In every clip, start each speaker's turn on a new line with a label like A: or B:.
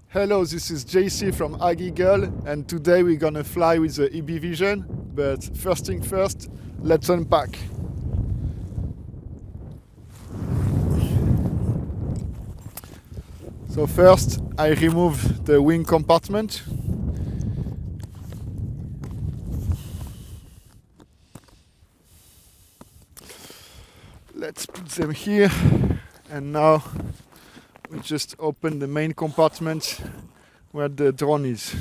A: Hello, this is JC from AgEagle, and today we're gonna fly with the eBee Vision. But first thing first, let's unpack. So first, I remove the wing compartment. Let's put them here, and now we just open the main compartment where the drone is.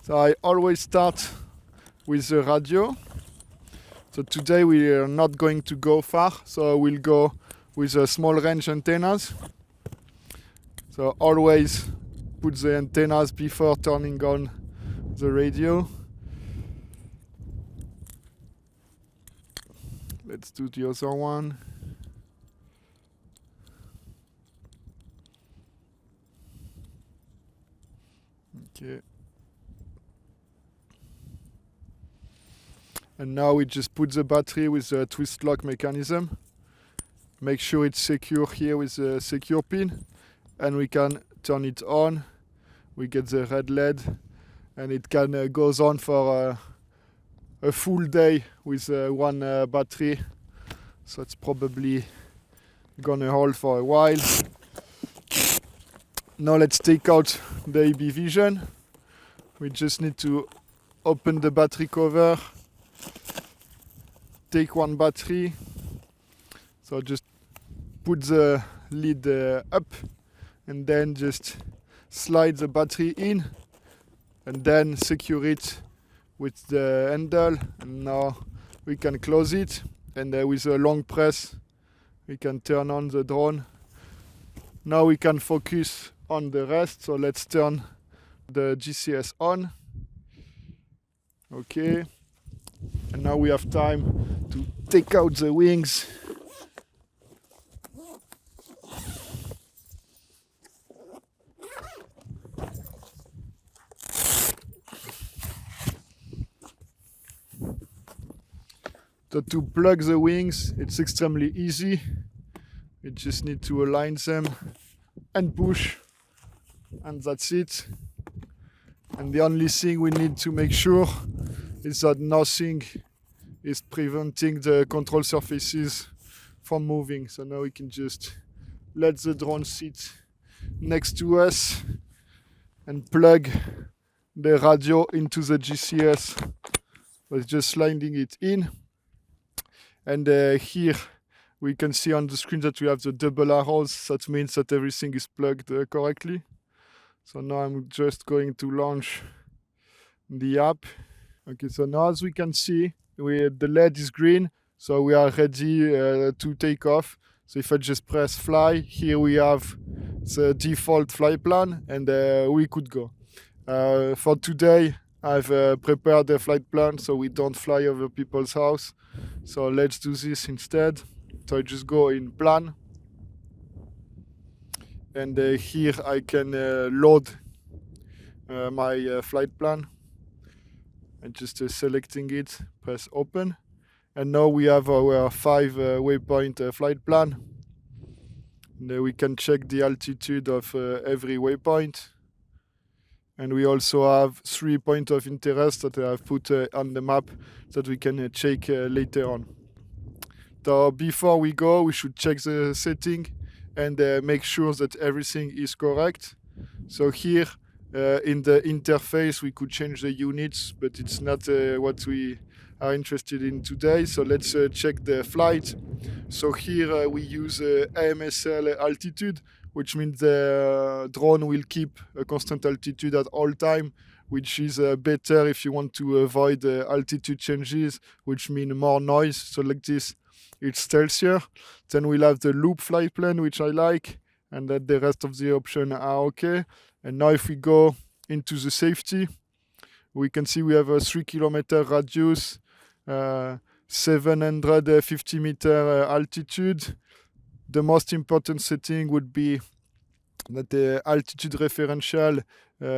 A: So I always start with the radio. So today we are not going to go far, so we'll go with a small range antennas. So always put the antennas before turning on the radio. Let's do the other one. Okay. And now we just put the battery with the twist lock mechanism. Make sure it's secure here with the secure pin, and we can turn it on. We get the red LED, and it can goes on for a full day with one battery. So it's probably gonna hold for a while. Now let's take out the eBee Vision. We just need to open the battery cover, take one battery. So just put the lid up and then just slide the battery in and then secure it with the handle. And now we can close it, and with a long press we can turn on the drone. Now we can focus on the rest, so let's turn the GCS on. Okay, and now we have time to take out the wings. So to plug the wings, it's extremely easy. You just need to align them and push, and that's it. And the only thing we need to make sure is that nothing is preventing the control surfaces from moving. So now we can just let the drone sit next to us and plug the radio into the GCS. We're just sliding it in. And here we can see on the screen that we have the double arrows. That means that everything is plugged correctly. So now I'm just going to launch the app. Okay, so now as we can see, the LED is green, so we are ready to take off. So if I just press fly, here we have the default flight plan, and we could go. For today, I've prepared a flight plan so we don't fly over people's house. So let's do this instead. So I just go in plan. And here I can load my flight plan. And just selecting it, press open. And now we have our 5 waypoint flight plan. And we can check the altitude of every waypoint. And we also have 3 points of interest that I have put on the map that we can check later on. So before we go, we should check the setting and make sure that everything is correct. So here in the interface we could change the units, but it's not what we are interested in today. So let's check the flight. So here we use AMSL altitude, which means the drone will keep a constant altitude at all time, which is better if you want to avoid altitude changes, which mean more noise. So like this, it's stealthier. Then we'll have the loop flight plan, which I like, and that the rest of the options are okay. And now if we go into the safety, we can see we have a 3 kilometer radius, 750 meter altitude. The most important setting would be that the altitude referential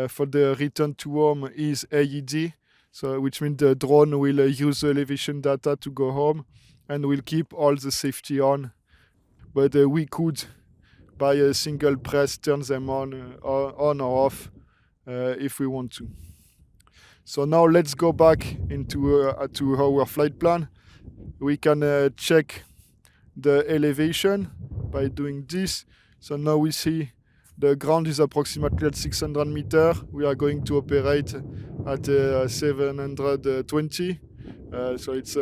A: for the return to home is AED, so which means the drone will use the elevation data to go home and will keep all the safety on. But we could by a single press, turn them on or off if we want to. So now let's go back into to our flight plan. We can check the elevation by doing this. So now we see the ground is approximately at 600 meters. We are going to operate at 720. So it's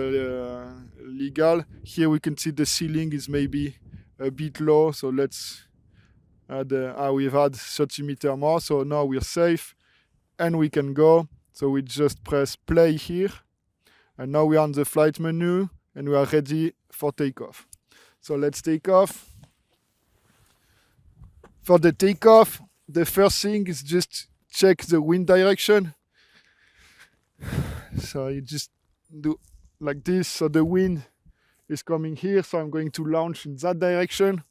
A: legal. Here we can see the ceiling is maybe a bit low. So let's add, we've had 30 meters more. So now we're safe and we can go. So we just press play here. And now we are on the flight menu and we are ready for takeoff. So let's take off. For the takeoff, the first thing is just check the wind direction. So you just do like this. So the wind is coming here. So I'm going to launch in that direction.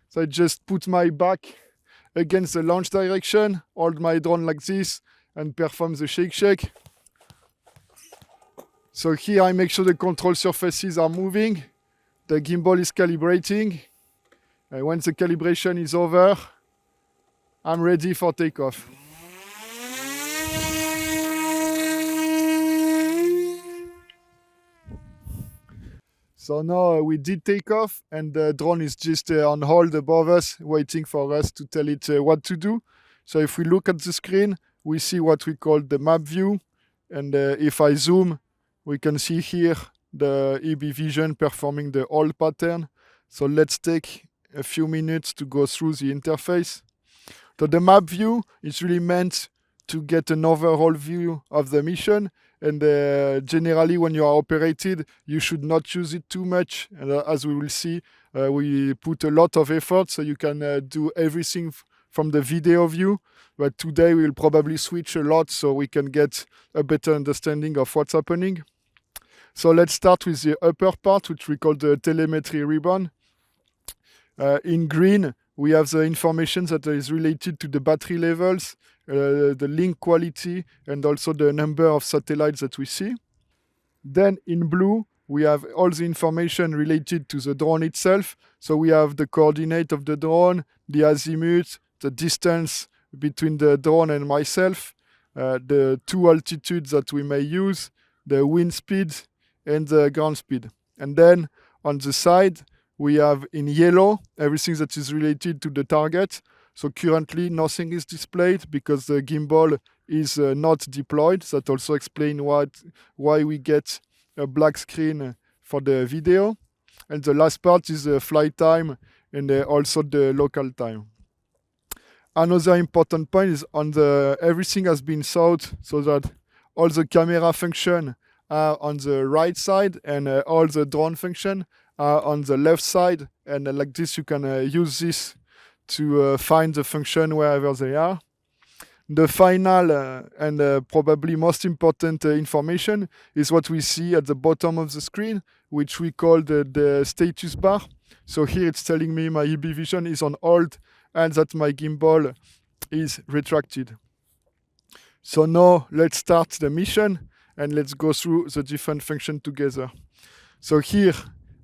A: So I just put my back against the launch direction, hold my drone like this, and perform the shake. So here I make sure the control surfaces are moving. The gimbal is calibrating. And once the calibration is over, I'm ready for takeoff. So now we did take off and the drone is just on hold above us, waiting for us to tell it what to do. So if we look at the screen, we see what we call the map view. And if I zoom, we can see here the eBee vision performing the hold pattern. So let's take a few minutes to go through the interface. So the map view is really meant to get an overall view of the mission. And generally, when you are operated, you should not use it too much. And as we will see, we put a lot of effort, so you can do everything from the video view. But today, we will probably switch a lot, so we can get a better understanding of what's happening. So let's start with the upper part, which we call the telemetry ribbon. In green, we have the information that is related to the battery levels, the link quality, and also the number of satellites that we see. Then in blue, we have all the information related to the drone itself. So we have the coordinate of the drone, the azimuth, the distance between the drone and myself, the two altitudes that we may use, the wind speed, and the ground speed. And then on the side, we have in yellow everything that is related to the target. So currently nothing is displayed because the gimbal is not deployed. That also explains why we get a black screen for the video. And the last part is the flight time and also the local time. Another important point is on everything has been thought so that all the camera function are on the right side and all the drone function are on the left side. And like this, you can use this to find the function wherever they are. The final and probably most important information is what we see at the bottom of the screen, which we call the status bar. So here it's telling me my eBee vision is on hold and that my gimbal is retracted. So now let's start the mission and let's go through the different functions together. So here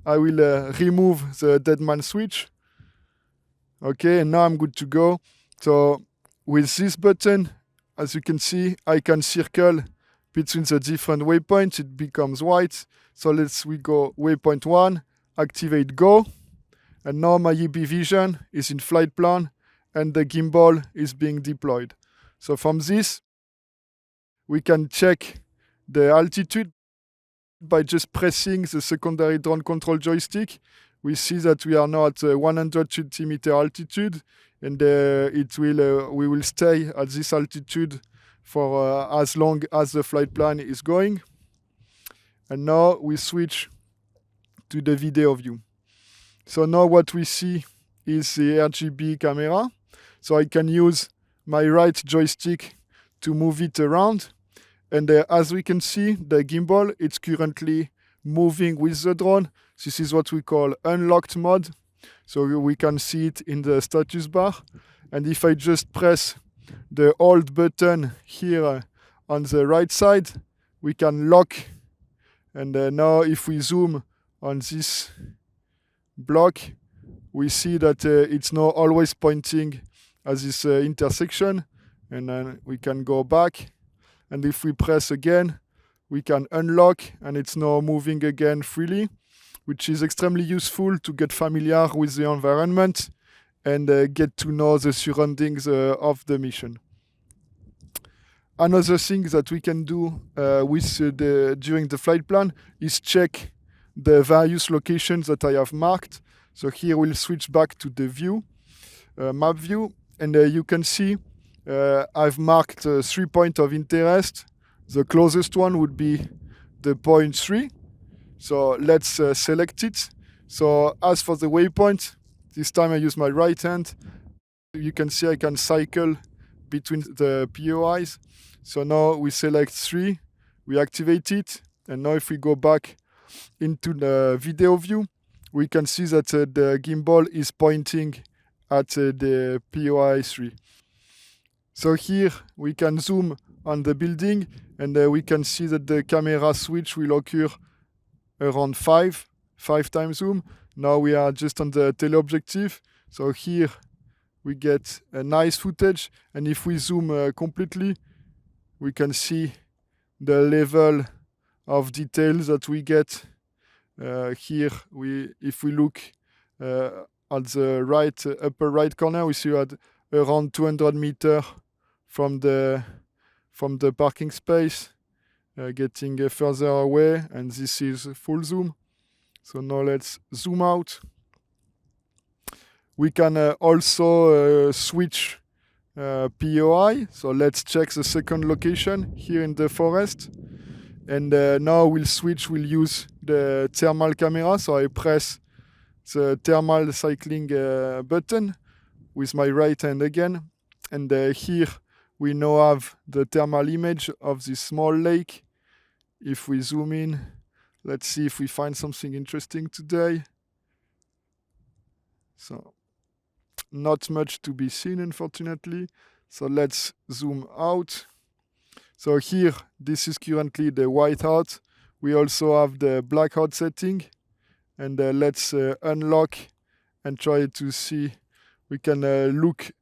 A: I will remove the dead man switch. Okay, and now I'm good to go. So with this button, as you can see, I can circle between the different waypoints. It becomes white. So we go waypoint 1, activate go. And now my eBee vision is in flight plan and the gimbal is being deployed. So from this, we can check the altitude by just pressing the secondary drone control joystick. We see that we are now at 120 meter altitude, and we will stay at this altitude for as long as the flight plan is going. And now we switch to the video view. So now what we see is the RGB camera. So I can use my right joystick to move it around. And as we can see, the gimbal, it's currently moving with the drone. This is what we call unlocked mode. So we can see it in the status bar. And if I just press the hold button here on the right side, we can lock. And now if we zoom on this block, we see that it's now always pointing at this intersection, and then we can go back, and if we press again we can unlock, and it's now moving again freely, which is extremely useful to get familiar with the environment and get to know the surroundings of the mission. Another thing that we can do during the flight plan is check the various locations that I have marked. So here we'll switch back to the view, map view, and you can see I've marked 3 points of interest. The closest one would be the point 3. So let's select it. So as for the waypoint, this time I use my right hand. You can see I can cycle between the POIs. So now we select 3, we activate it, and now if we go back into the video view, we can see that the gimbal is pointing at the POI 3. So here we can zoom on the building, and we can see that the camera switch will occur around 5 times zoom. Now we are just on the teleobjective, so here we get a nice footage, and if we zoom completely, we can see the level of details that we get. Here, if we look at the right upper right corner, we see at around 200 meters from the parking space, getting further away, and this is full zoom. So now let's zoom out. We can also switch POI. So let's check the second location here in the forest. And now we'll use the thermal camera. So I press the thermal cycling button with my right hand again. And here we now have the thermal image of this small lake. If we zoom in, let's see if we find something interesting today. So not much to be seen, unfortunately. So let's zoom out. So here, this is currently the whiteout. We also have the blackout setting. And let's unlock and try to see. We can look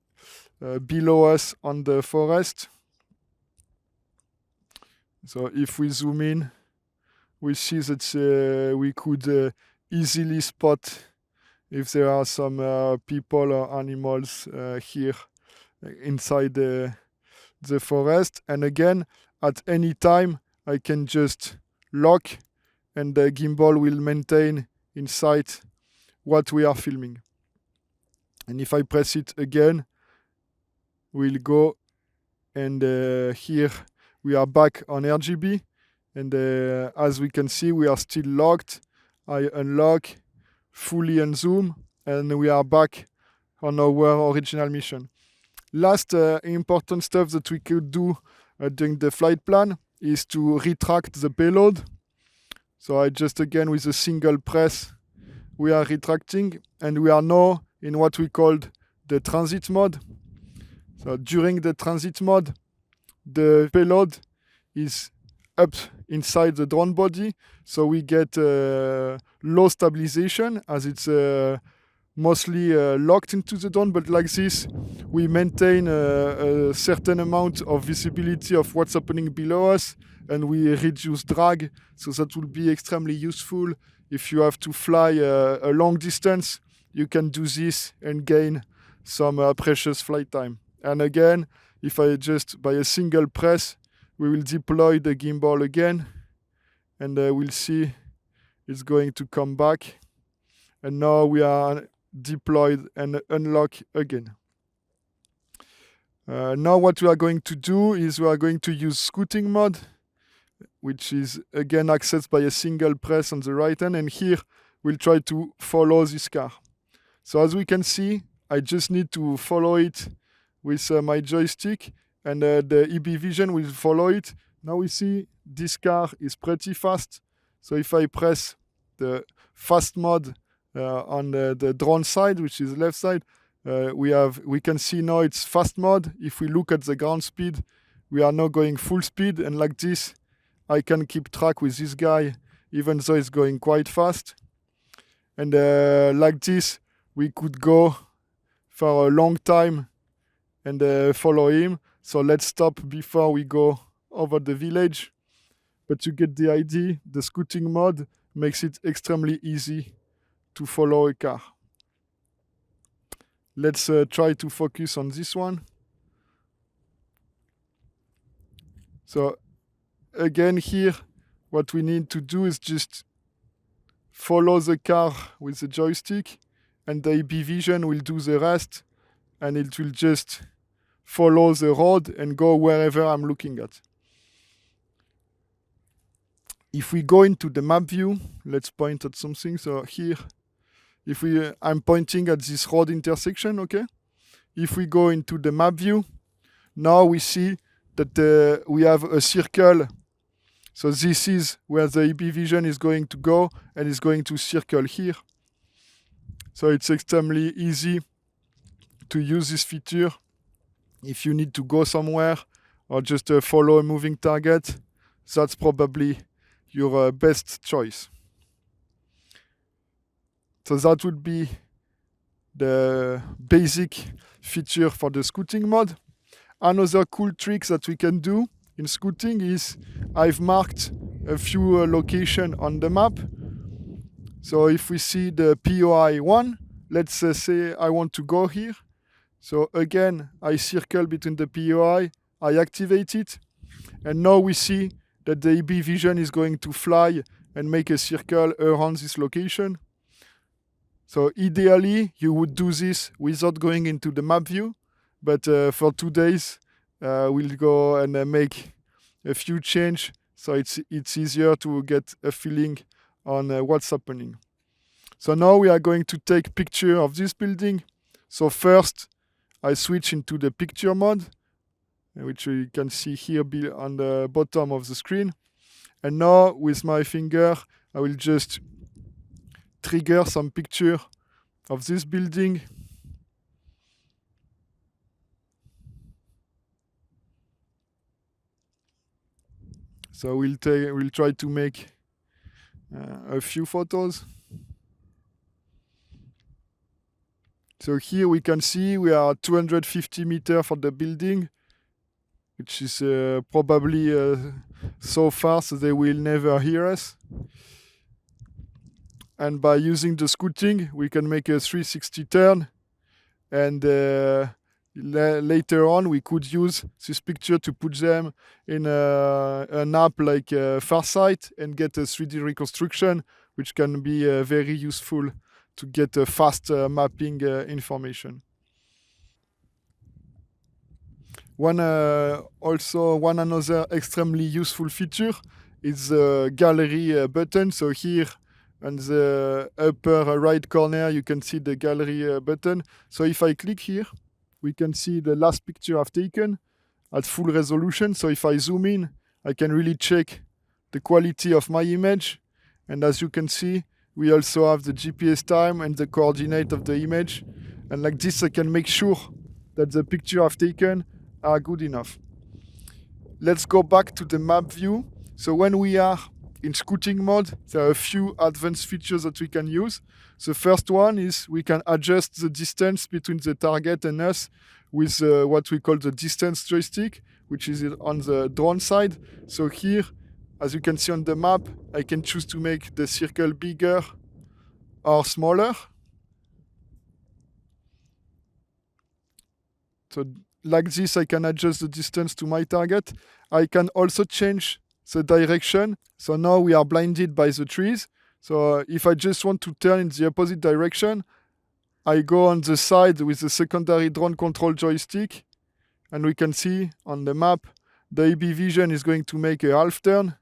A: below us on the forest. So if we zoom in, we see that we could easily spot if there are some people or animals here inside the forest. And again, at any time, I can just lock, and the gimbal will maintain in sight what we are filming. And if I press it again, we'll go, and here we are back on RGB, and as we can see, we are still locked. I unlock, fully unzoom, and we are back on our original mission. Last important stuff that we could do during the flight plan is to retract the payload. So I just, again, with a single press, we are retracting, and we are now in what we called the transit mode. So during the transit mode, the payload is up inside the drone body, so we get low stabilization as it's mostly locked into the drone, but like this we maintain a certain amount of visibility of what's happening below us, and we reduce drag, so that will be extremely useful if you have to fly a long distance. You can do this and gain some precious flight time. And again, if I just by a single press, we will deploy the gimbal again, and we'll see it's going to come back. And now we are deployed and unlock again. Now what we are going to do is we are going to use scooting mode, which is again accessed by a single press on the right hand, and here we'll try to follow this car. So as we can see, I just need to follow it with my joystick, and the eBee vision will follow it. Now we see this car is pretty fast. So if I press the fast mode on the drone side, which is left side, we can see now it's fast mode. If we look at the ground speed, we are now going full speed, and like this, I can keep track with this guy, even though it's going quite fast. And like this, we could go for a long time and follow him. So let's stop before we go over the village. But you get the idea. The scouting mode makes it extremely easy to follow a car. Let's try to focus on this one. So again here, what we need to do is just follow the car with the joystick, and the eBee vision will do the rest, and it will just follow the road and go wherever I'm looking at. If we go into the map view, let's point at something. So here, I'm pointing at this road intersection, okay? If we go into the map view, now we see that we have a circle. So this is where the eBee vision is going to go, and it's going to circle here. So it's extremely easy to use this feature if you need to go somewhere or just follow a moving target. That's probably your best choice. So that would be the basic feature for the scouting mode. Another cool trick that we can do in scouting is I've marked a few locations on the map. So if we see the POI 1, let's say I want to go here. So again, I circle between the POI, I activate it, and now we see that the eBee vision is going to fly and make a circle around this location. So ideally, you would do this without going into the map view, but for today's, we'll go and make a few changes so it's easier to get a feeling on what's happening. So now we are going to take picture of this building. So first, I switch into the picture mode, which you can see here on the bottom of the screen. And now with my finger, I will just trigger some picture of this building. So we'll try to make a few photos. So here we can see we are 250 meters from the building, which is probably so far so they will never hear us. And by using the scouting, we can make a 360 turn. And later on, we could use this picture to put them in an app like Farsight and get a 3D reconstruction, which can be very useful to get a fast mapping information. One another extremely useful feature is the gallery button. So here on the upper right corner, you can see the gallery button. So if I click here, we can see the last picture I've taken at full resolution. So if I zoom in, I can really check the quality of my image. And as you can see, we also have the GPS time and the coordinate of the image. And like this, I can make sure that the picture I've taken are good enough. Let's go back to the map view. So when we are in scouting mode, there are a few advanced features that we can use. The first one is we can adjust the distance between the target and us with what we call the distance joystick, which is on the drone side. So here, as you can see on the map, I can choose to make the circle bigger or smaller. So like this, I can adjust the distance to my target. I can also change the direction. So now we are blinded by the trees. So if I just want to turn in the opposite direction, I go on the side with the secondary drone control joystick, and we can see on the map, the eBee vision is going to make a half turn.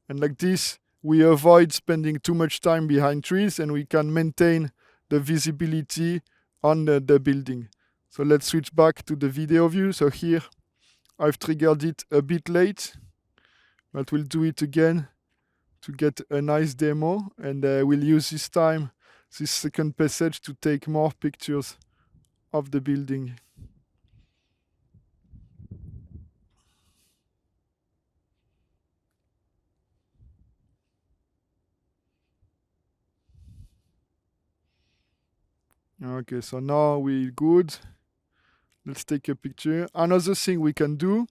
A: And like this, we avoid spending too much time behind trees, and we can maintain the visibility on the building. So let's switch back to the video view. So here, I've triggered it a bit late, but we'll do it again to get a nice demo. And we'll use this time, this second passage, to take more pictures of the building. Okay, so now we're good. Let's take a picture. Another thing we can do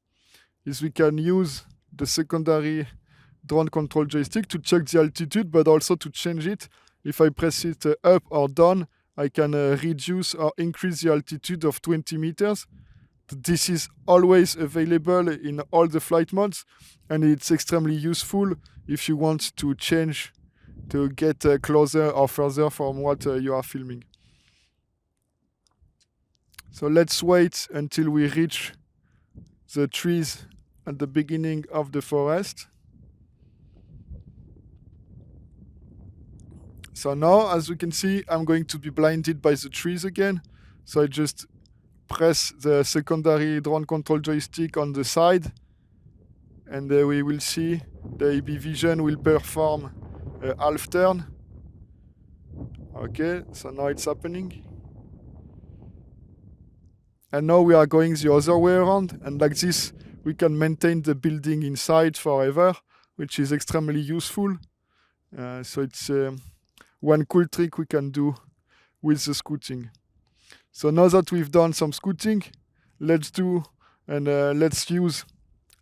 A: is we can use the secondary drone control joystick to check the altitude, but also to change it. If I press it up or down, I can reduce or increase the altitude of 20 meters. This is always available in all the flight modes, and it's extremely useful if you want to change to get closer or further from what you are filming. So let's wait until we reach the trees at the beginning of the forest. So now, as you can see, I'm going to be blinded by the trees again. So I just press the secondary drone control joystick on the side, and we will see the eBee vision will perform a half turn. Okay, so now it's happening. And now we are going the other way around, and like this we can maintain the building inside forever, which is extremely useful. So it's one cool trick we can do with the scooting. So now that we've done some scooting, let's use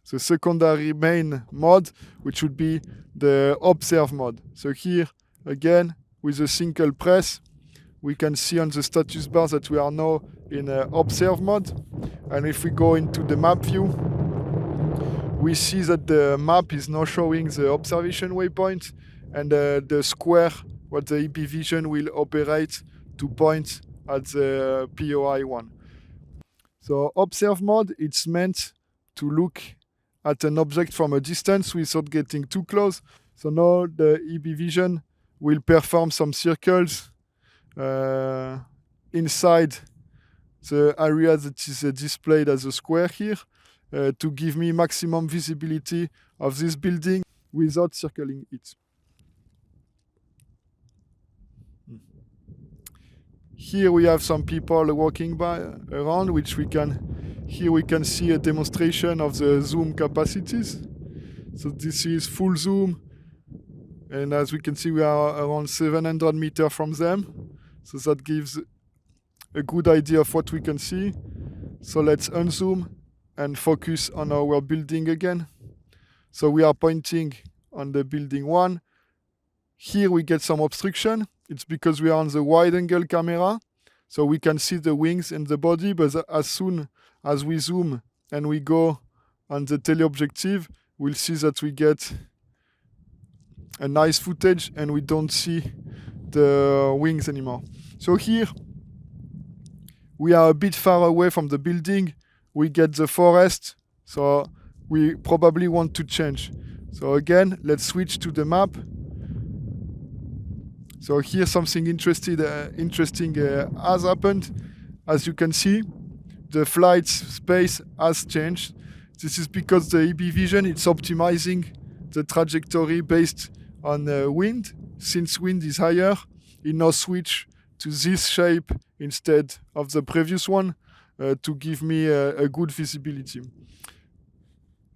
A: the secondary main mode, which would be the observe mode. So here again, with a single press, we can see on the status bar that we are now in observe mode. And if we go into the map view, we see that the map is now showing the observation waypoint and the square what the eBee vision will operate to point at the POI one. So observe mode, it's meant to look at an object from a distance without getting too close. So now the eBee vision will perform some circles inside the area that is displayed as a square here to give me maximum visibility of this building without circling it. Here we have some people walking around, which here we can see a demonstration of the zoom capacities. So this is full zoom, and as we can see we are around 700 meters from them. So that gives a good idea of what we can see. So let's unzoom and focus on our building again. So we are pointing on the building 1. Here we get some obstruction. It's because we are on the wide angle camera, so we can see the wings and the body, but as soon as we zoom and we go on the teleobjective, we'll see that we get a nice footage and we don't see the wings anymore. So here we are a bit far away from the building. We get the forest, so we probably want to change. So again, let's switch to the map. So here something interesting has happened. As you can see, the flight space has changed. This is because the eBee vision it's optimizing the trajectory based on wind. Since wind is higher, it now switch to this shape instead of the previous one to give me a good visibility.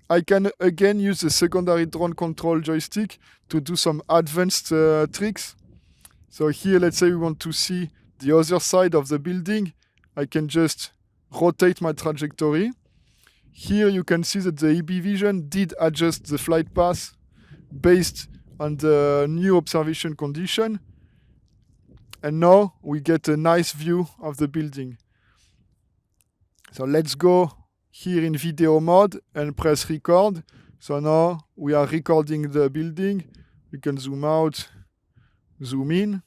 A: I can again use the secondary drone control joystick to do some advanced tricks. So here, let's say we want to see the other side of the building. I can just rotate my trajectory. Here you can see that the eBee vision did adjust the flight path based on the new observation condition. And now we get a nice view of the building. So let's go here in video mode and press record. So now we are recording the building. We can zoom out, zoom in.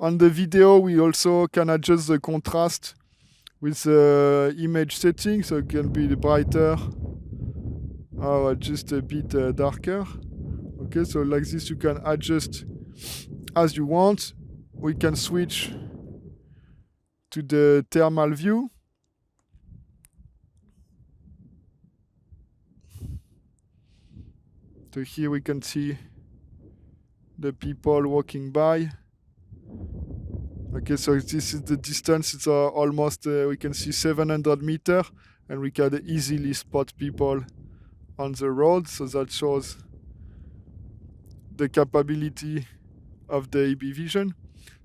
A: On the video, we also can adjust the contrast with the image setting, so it can be brighter or just a bit darker. Okay, so like this you can adjust as you want. We can switch to the thermal view. So here we can see the people walking by. Okay, so this is the distance. It's almost, we can see 700 meters, and we can easily spot people on the road. So that shows the capability of the eBee vision.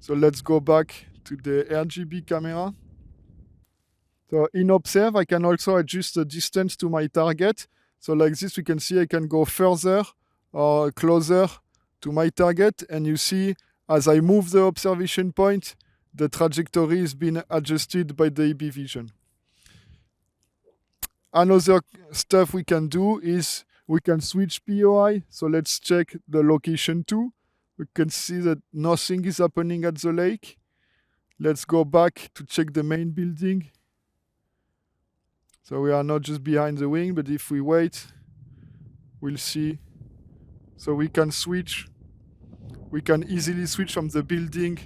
A: So let's go back to the RGB camera. So in Observe, I can also adjust the distance to my target. So like this, we can see I can go further or closer to my target. And you see, as I move the observation point, the trajectory is being adjusted by the eBee vision. Another stuff we can do is we can switch POI. So let's check the location too. We can see that nothing is happening at the lake. Let's go back to check the main building. So we are not just behind the wing, but if we wait, we'll see. So we can switch. We can easily switch from the building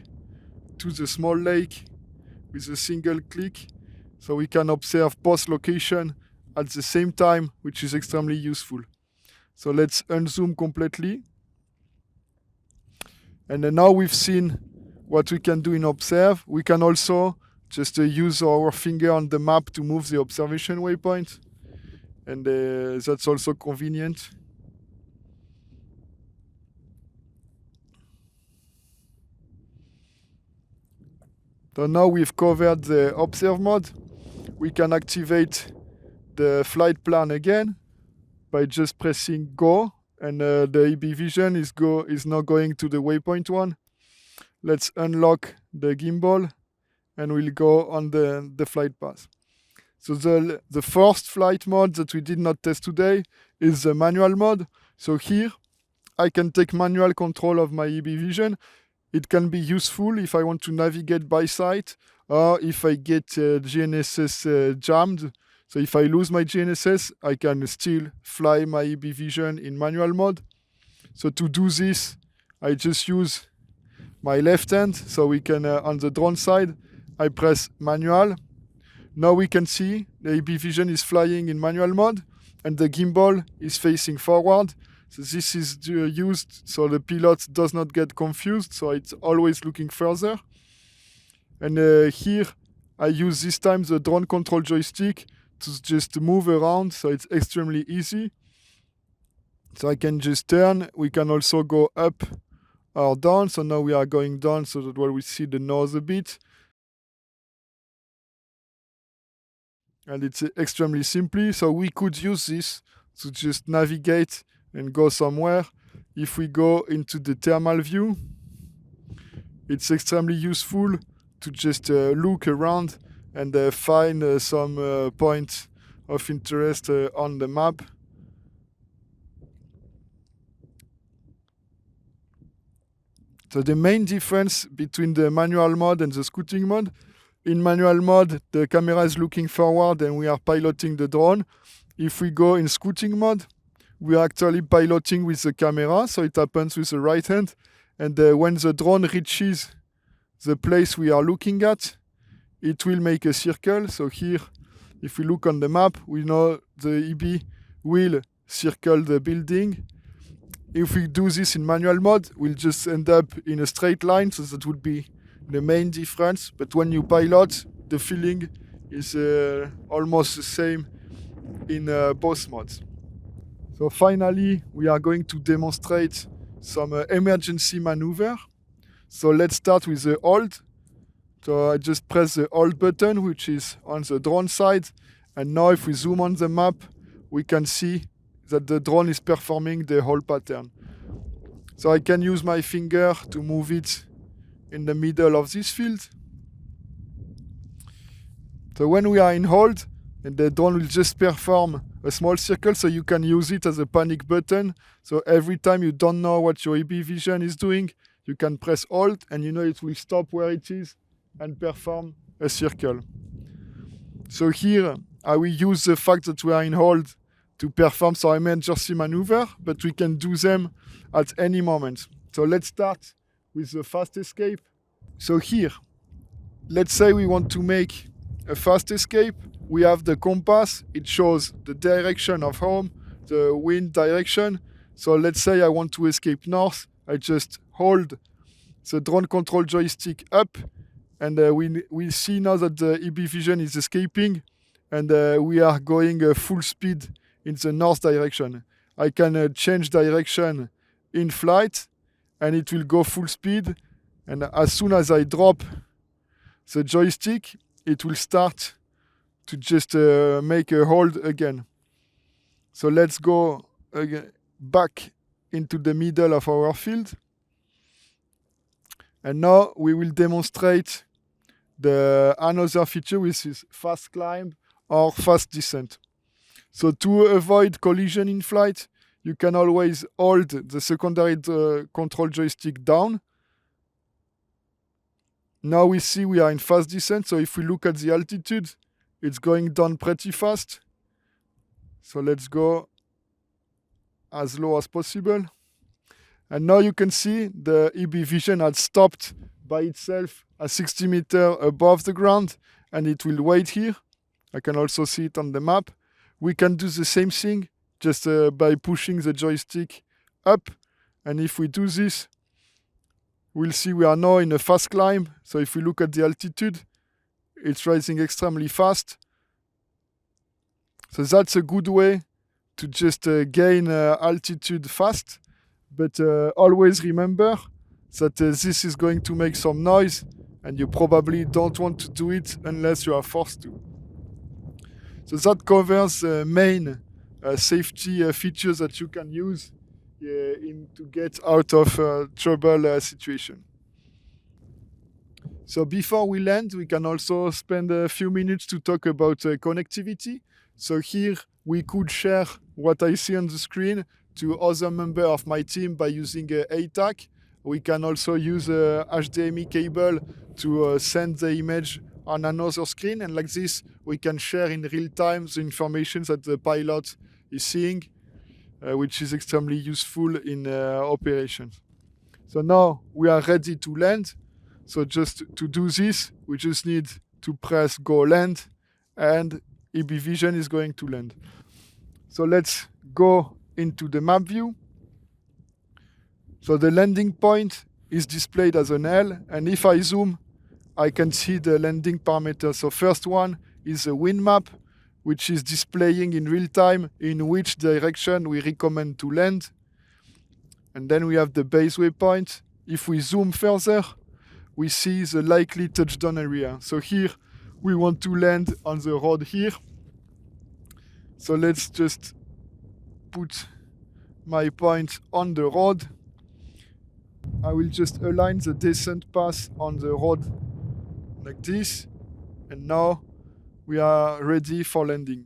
A: to the small lake with a single click. So we can observe both locations at the same time, which is extremely useful. So let's unzoom completely. And then now we've seen what we can do in Observe. We can also just use our finger on the map to move the observation waypoint. And that's also convenient. So now we've covered the Observe mode. We can activate the flight plan again by just pressing Go. And the eBee vision is now going to the waypoint 1. Let's unlock the gimbal and we'll go on the flight path. So the first flight mode that we did not test today is the manual mode. So here I can take manual control of my eBee vision. It can be useful if I want to navigate by sight or if I get GNSS jammed. So if I lose my GNSS, I can still fly my eBee vision in manual mode. So to do this, I just use my left hand. So we can, on the drone side, I press manual. Now we can see the eBee vision is flying in manual mode and the gimbal is facing forward. So this is used so the pilot does not get confused. So it's always looking further. And here I use this time the drone control joystick to just move around, so it's extremely easy. So I can just turn. We can also go up or down. So now we are going down so that we see the nose a bit. And it's extremely simple. So we could use this to just navigate and go somewhere. If we go into the thermal view, it's extremely useful to just look around and find some points of interest on the map. So the main difference between the manual mode and the scouting mode, in manual mode, the camera is looking forward and we are piloting the drone. If we go in scouting mode, we are actually piloting with the camera, so it happens with the right hand. And when the drone reaches the place we are looking at, it will make a circle. So here, if we look on the map, we know the eBee will circle the building. If we do this in manual mode, we'll just end up in a straight line, so that would be the main difference. But when you pilot, the feeling is almost the same in both modes. So finally, we are going to demonstrate some emergency maneuver. So let's start with the hold. So I just press the hold button, which is on the drone side. And now if we zoom on the map, we can see that the drone is performing the hold pattern. So I can use my finger to move it in the middle of this field. So when we are in hold, and the drone will just perform a small circle, so you can use it as a panic button. So every time you don't know what your eBee vision is doing, you can press hold and you know it will stop where it is and perform a circle. So here I will use the fact that we are in hold to perform some emergency maneuver, but we can do them at any moment. So let's start with the fast escape. So here, let's say we want to make a fast escape. We have the compass. It shows the direction of home, the wind direction. So let's say I want to escape north. I just hold the drone control joystick up, and we see now that the eBee vision is escaping, and we are going full speed in the north direction. I can change direction in flight, and it will go full speed. And as soon as I drop the joystick, it will start to just make a hold again. So let's go again back into the middle of our field. And now we will demonstrate another feature, which is fast climb or fast descent. So to avoid collision in flight, you can always hold the secondary control joystick down. Now we see we are in fast descent, so if we look at the altitude, it's going down pretty fast. So let's go as low as possible. And now you can see the eBee vision had stopped by itself at 60 meters above the ground, and it will wait here. I can also see it on the map. We can do the same thing just by pushing the joystick up. And if we do this, we'll see we are now in a fast climb. So if we look at the altitude, it's rising extremely fast. So that's a good way to just gain altitude fast. But always remember that this is going to make some noise, and you probably don't want to do it unless you are forced to. So that covers the main safety features that you can use to get out of trouble situation. So before we land, we can also spend a few minutes to talk about connectivity. So here we could share what I see on the screen to other members of my team by using ATAC. We can also use a HDMI cable to send the image on another screen, and like this we can share in real time the information that the pilot is seeing, which is extremely useful in operations. So now we are ready to land. So just to do this, we just need to press go land, and eBee Vision is going to land. So let's go into the map view. So the landing point is displayed as an L, and if I zoom, I can see the landing parameters. So first one is a wind map, which is displaying in real time in which direction we recommend to land. And then we have the base waypoint. If we zoom further, we see the likely touchdown area. So here we want to land on the road here. So let's just put my point on the road. I will just align the descent path on the road like this, and now we are ready for landing.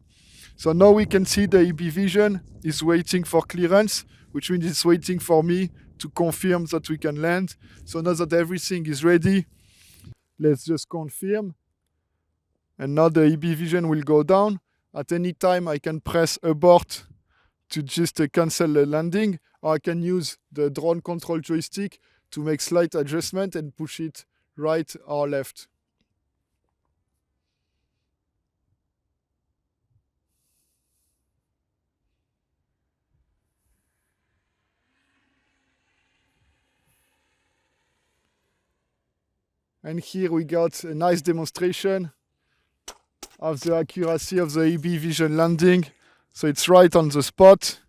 A: So now we can see the eBee Vision is waiting for clearance, which means it's waiting for me to confirm that we can land. So now that everything is ready, let's just confirm. And now the eBee Vision will go down. At any time I can press abort to just cancel the landing, or I can use the drone control joystick to make slight adjustment and push it right or left. And here we got a nice demonstration of the accuracy of the eBee Vision landing. So it's right on the spot.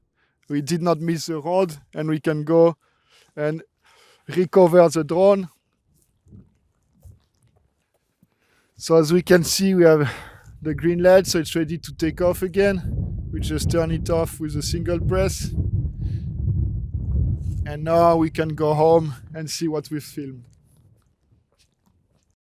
A: We did not miss the road, and we can go and recover the drone. So as we can see, we have the green light, so it's ready to take off again. We just turn it off with a single press. And now we can go home and see what we've filmed.